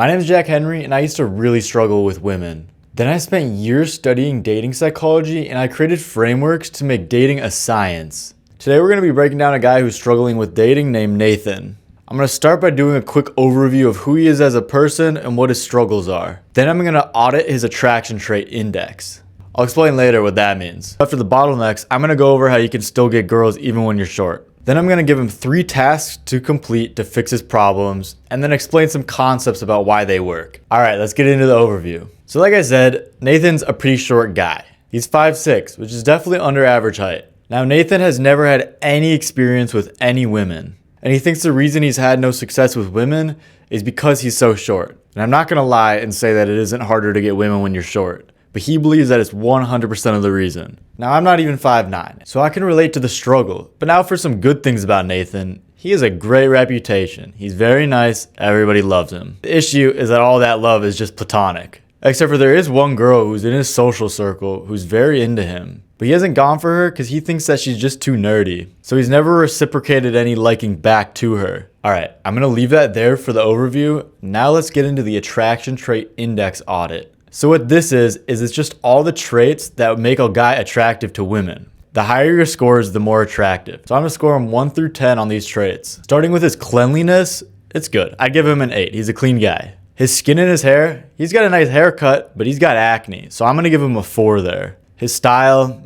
My name is Jack Henry, and I used to really struggle with women. Then I spent years studying dating psychology, and I created frameworks to make dating a science. Today we're going to be breaking down a guy who's struggling with dating named Nathan. I'm going to start by doing a quick overview of who he is as a person and what his struggles are. Then I'm going to audit his attraction trait index. I'll explain later what that means. After the bottlenecks, I'm going to go over how you can still get girls even when you're short. Then I'm going to give him 3 tasks to complete to fix his problems, and then explain some concepts about why they work. Alright, let's get into the overview. So like I said, Nathan's a pretty short guy. He's 5'6", which is definitely under average height. Now Nathan has never had any experience with any women, and he thinks the reason he's had no success with women is because he's so short. And I'm not going to lie and say that it isn't harder to get women when you're short, but he believes that it's 100% of the reason. Now I'm not even 5'9", so I can relate to the struggle. But now for some good things about Nathan. He has a great reputation. He's very nice, everybody loves him. The issue is that all that love is just platonic. Except for there is one girl who's in his social circle who's very into him. But he hasn't gone for her because he thinks that she's just too nerdy. So he's never reciprocated any liking back to her. Alright, I'm going to leave that there for the overview. Now let's get into the attraction trait index audit. So what this is it's just all the traits that make a guy attractive to women. The higher your score is, the more attractive. So I'm gonna score him 1 through 10 on these traits. Starting with his cleanliness, it's good. I'd give him an 8. He's a clean guy. His skin and his hair, he's got a nice haircut, but he's got acne. So I'm gonna give him a 4 there. His style,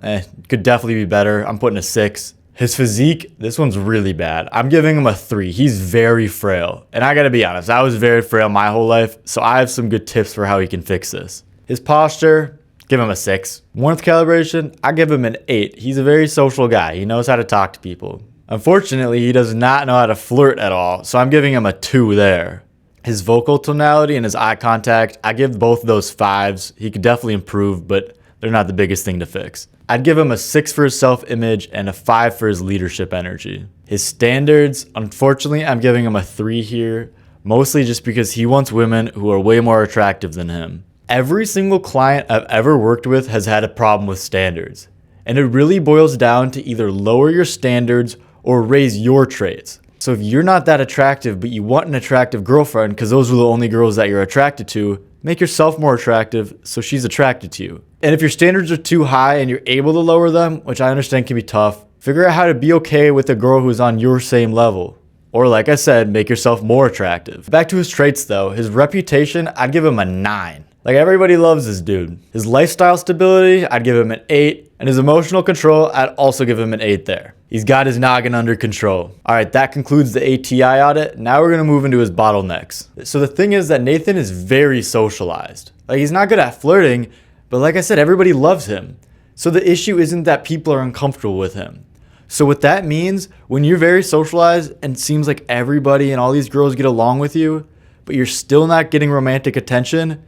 could definitely be better. I'm putting a 6. His physique, this one's really bad. I'm giving him a 3. He's very frail. And I gotta be honest, I was very frail my whole life, so I have some good tips for how he can fix this. His posture, give him a 6. Warmth calibration, I give him an 8. He's a very social guy. He knows how to talk to people. Unfortunately, he does not know how to flirt at all, so I'm giving him a 2 there. His vocal tonality and his eye contact, I give both those 5s. He could definitely improve, but they're not the biggest thing to fix. I'd give him a 6 for his self-image and a 5 for his leadership energy. His standards, unfortunately, I'm giving him a 3 here, mostly just because he wants women who are way more attractive than him. Every single client I've ever worked with has had a problem with standards, and it really boils down to either lower your standards or raise your traits. So if you're not that attractive, but you want an attractive girlfriend because those are the only girls that you're attracted to, make yourself more attractive so she's attracted to you. And if your standards are too high and you're able to lower them, which I understand can be tough, figure out how to be okay with a girl who's on your same level. Or like I said, make yourself more attractive. Back to his traits though, his reputation, I'd give him a 9. Like everybody loves this dude. His lifestyle stability, I'd give him an 8. And his emotional control, I'd also give him an 8 there. He's got his noggin under control. Alright, that concludes the ATI audit. Now we're going to move into his bottlenecks. So the thing is that Nathan is very socialized. Like he's not good at flirting, but like I said, everybody loves him. So the issue isn't that people are uncomfortable with him. So what that means, when you're very socialized and it seems like everybody and all these girls get along with you, but you're still not getting romantic attention,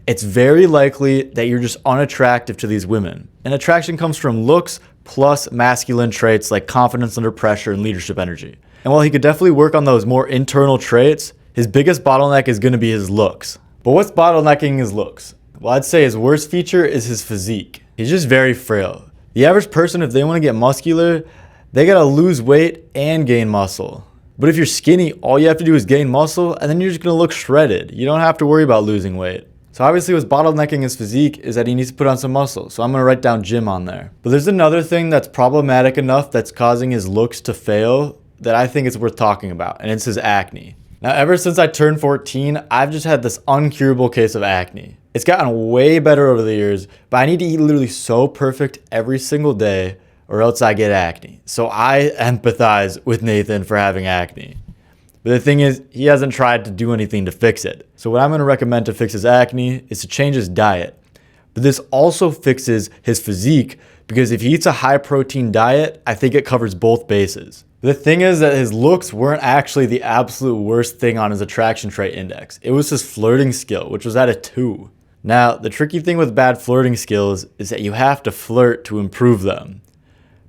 it's very likely that you're just unattractive to these women. And attraction comes from looks plus masculine traits like confidence under pressure and leadership energy. And while he could definitely work on those more internal traits, his biggest bottleneck is going to be his looks. But what's bottlenecking his looks? Well, I'd say his worst feature is his physique. He's just very frail. The average person, if they want to get muscular, they gotta lose weight and gain muscle. But if you're skinny, all you have to do is gain muscle and then you're just gonna look shredded. You don't have to worry about losing weight. So obviously what's bottlenecking his physique is that he needs to put on some muscle. So I'm gonna write down gym on there. But there's another thing that's problematic enough that's causing his looks to fail that I think it's worth talking about, and it's his acne. Now ever since I turned 14, I've just had this uncurable case of acne. It's gotten way better over the years, but I need to eat literally so perfect every single day or else I get acne. So I empathize with Nathan for having acne. But the thing is, he hasn't tried to do anything to fix it. So what I'm going to recommend to fix his acne is to change his diet. But this also fixes his physique because if he eats a high protein diet, I think it covers both bases. The thing is that his looks weren't actually the absolute worst thing on his attraction trait index. It was his flirting skill, which was at a 2. Now, the tricky thing with bad flirting skills is that you have to flirt to improve them.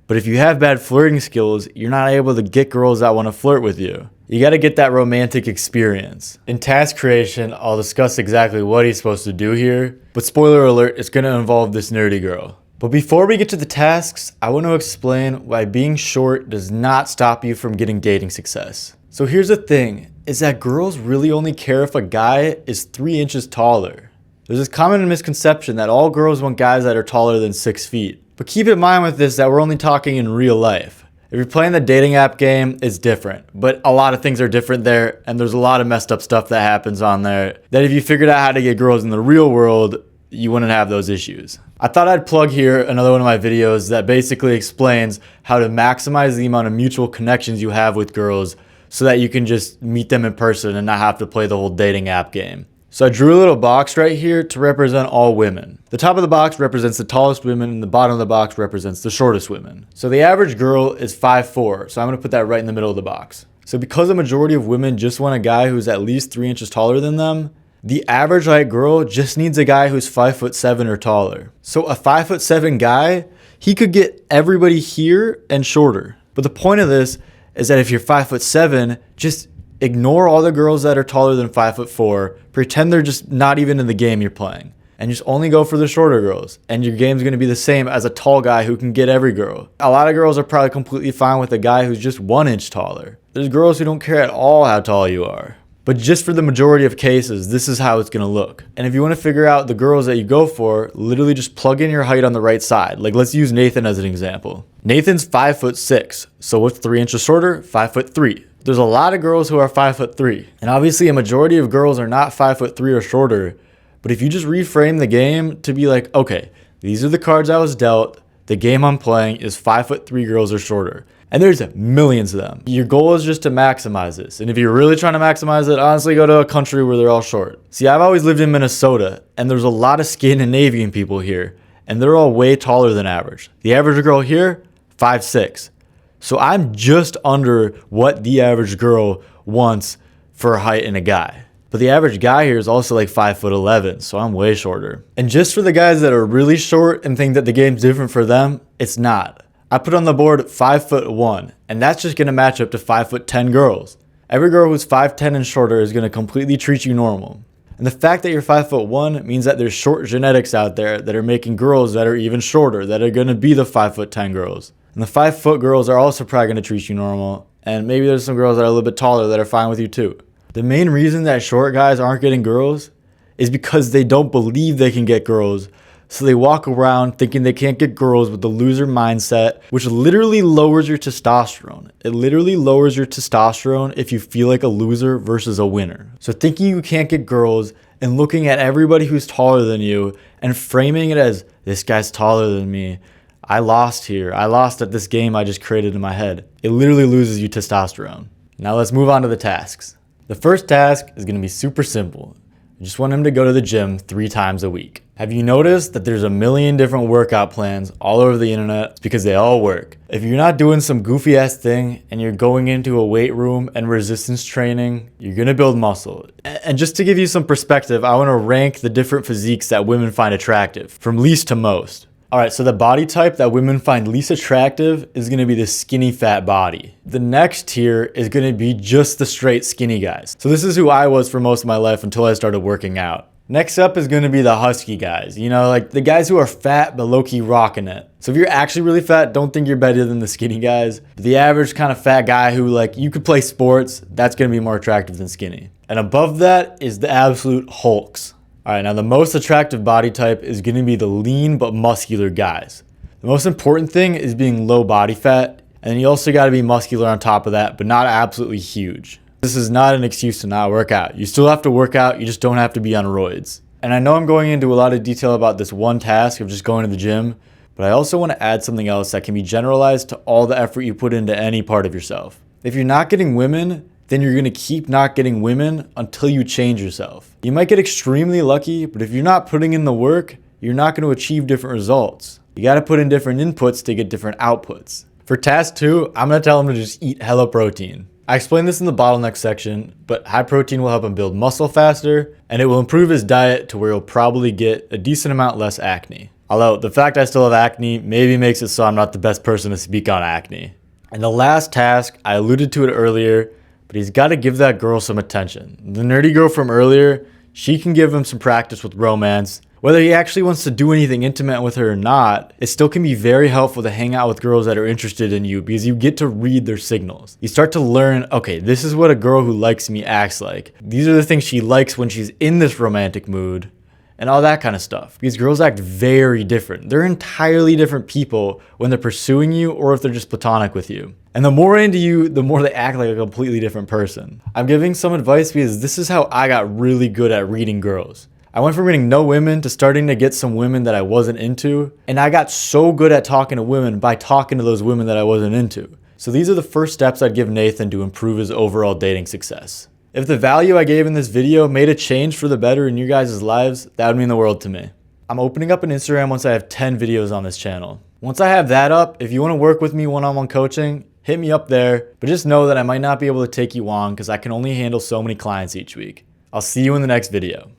But if you have bad flirting skills, you're not able to get girls that want to flirt with you. You got to get that romantic experience. In task creation, I'll discuss exactly what he's supposed to do here, but spoiler alert, it's going to involve this nerdy girl. But before we get to the tasks, I want to explain why being short does not stop you from getting dating success. So here's the thing, is that girls really only care if a guy is 3 inches taller. There's this common misconception that all girls want guys that are taller than 6 feet. But keep in mind with this that we're only talking in real life. If you're playing the dating app game, it's different. But a lot of things are different there, and there's a lot of messed up stuff that happens on there that if you figured out how to get girls in the real world, you wouldn't have those issues. I thought I'd plug here another one of my videos that basically explains how to maximize the amount of mutual connections you have with girls so that you can just meet them in person and not have to play the whole dating app game. So I drew a little box right here to represent all women. The top of the box represents the tallest women and the bottom of the box represents the shortest women. So the average girl is 5'4", so I'm gonna put that right in the middle of the box. So because the majority of women just want a guy who's at least 3 inches taller than them, the average height girl just needs a guy who's 5'7" or taller. So a 5'7" guy, he could get everybody here and shorter. But the point of this is that if you're 5'7", just ignore all the girls that are taller than 5'4", pretend they're just not even in the game you're playing, and just only go for the shorter girls, and your game's gonna be the same as a tall guy who can get every girl. A lot of girls are probably completely fine with a guy who's just 1 inch taller. There's girls who don't care at all how tall you are. But just for the majority of cases, this is how it's gonna look. And if you wanna figure out the girls that you go for, literally just plug in your height on the right side. Like let's use Nathan as an example. Nathan's 5'6", so what's 3 inches shorter? 5'3". There's a lot of girls who are 5'3", and obviously a majority of girls are not 5'3" or shorter. But if you just reframe the game to be like, okay, these are the cards I was dealt, the game I'm playing is 5'3" girls or shorter. And there's millions of them. Your goal is just to maximize this. And if you're really trying to maximize it, honestly go to a country where they're all short. See, I've always lived in Minnesota, and there's a lot of Scandinavian people here, and they're all way taller than average. The average girl here, 5'6". So I'm just under what the average girl wants for a height in a guy. But the average guy here is also like 5'11", so I'm way shorter. And just for the guys that are really short and think that the game's different for them, it's not. I put on the board 5'1", and that's just gonna match up to 5'10" girls. Every girl who's 5'10" and shorter is gonna completely treat you normal. And the fact that you're 5'1" means that there's short genetics out there that are making girls that are even shorter, that are gonna be the 5'10" girls. And the 5' girls are also probably gonna treat you normal. And maybe there's some girls that are a little bit taller that are fine with you too. The main reason that short guys aren't getting girls is because they don't believe they can get girls. So they walk around thinking they can't get girls with the loser mindset, which literally lowers your testosterone. It literally lowers your testosterone if you feel like a loser versus a winner. So thinking you can't get girls and looking at everybody who's taller than you and framing it as, this guy's taller than me, I lost here. I lost at this game I just created in my head. It literally loses you testosterone. Now let's move on to the tasks. The first task is going to be super simple. I just want him to go to the gym 3 times a week. Have you noticed that there's a million different workout plans all over the internet? It's because they all work. If you're not doing some goofy ass thing and you're going into a weight room and resistance training, you're gonna build muscle. And just to give you some perspective, I wanna rank the different physiques that women find attractive, from least to most. All right, so the body type that women find least attractive is gonna be the skinny fat body. The next tier is gonna be just the straight skinny guys. So this is who I was for most of my life until I started working out. Next up is gonna be the husky guys. You know, like the guys who are fat but low-key rocking it. So if you're actually really fat, don't think you're better than the skinny guys. But the average kind of fat guy who like, you could play sports, that's gonna be more attractive than skinny. And above that is the absolute hulks. All right, now the most attractive body type is gonna be the lean but muscular guys. The most important thing is being low body fat, and then you also gotta be muscular on top of that, but not absolutely huge. This is not an excuse to not work out. You still have to work out, you just don't have to be on roids. And I know I'm going into a lot of detail about this one task of just going to the gym, but I also want to add something else that can be generalized to all the effort you put into any part of yourself. If you're not getting women, then you're going to keep not getting women until you change yourself. You might get extremely lucky, but if you're not putting in the work, you're not going to achieve different results. You got to put in different inputs to get different outputs. For task 2, I'm going to tell him to just eat hella protein. I explained this in the bottleneck section, but high protein will help him build muscle faster, and it will improve his diet to where he'll probably get a decent amount less acne. Although the fact I still have acne maybe makes it so I'm not the best person to speak on acne. And the last task, I alluded to it earlier, but he's got to give that girl some attention. The nerdy girl from earlier, she can give him some practice with romance, Whether he actually wants to do anything intimate with her or not, it still can be very helpful to hang out with girls that are interested in you because you get to read their signals. You start to learn, okay, this is what a girl who likes me acts like. These are the things she likes when she's in this romantic mood. And all that kind of stuff. Because girls act very different. They're entirely different people when they're pursuing you or if they're just platonic with you. And the more into you, the more they act like a completely different person. I'm giving some advice because this is how I got really good at reading girls. I went from reading no women to starting to get some women that I wasn't into. And I got so good at talking to women by talking to those women that I wasn't into. So these are the first steps I'd give Nathan to improve his overall dating success. If the value I gave in this video made a change for the better in you guys' lives, that would mean the world to me. I'm opening up an Instagram once I have 10 videos on this channel. Once I have that up, if you want to work with me one-on-one coaching, hit me up there, but just know that I might not be able to take you on because I can only handle so many clients each week. I'll see you in the next video.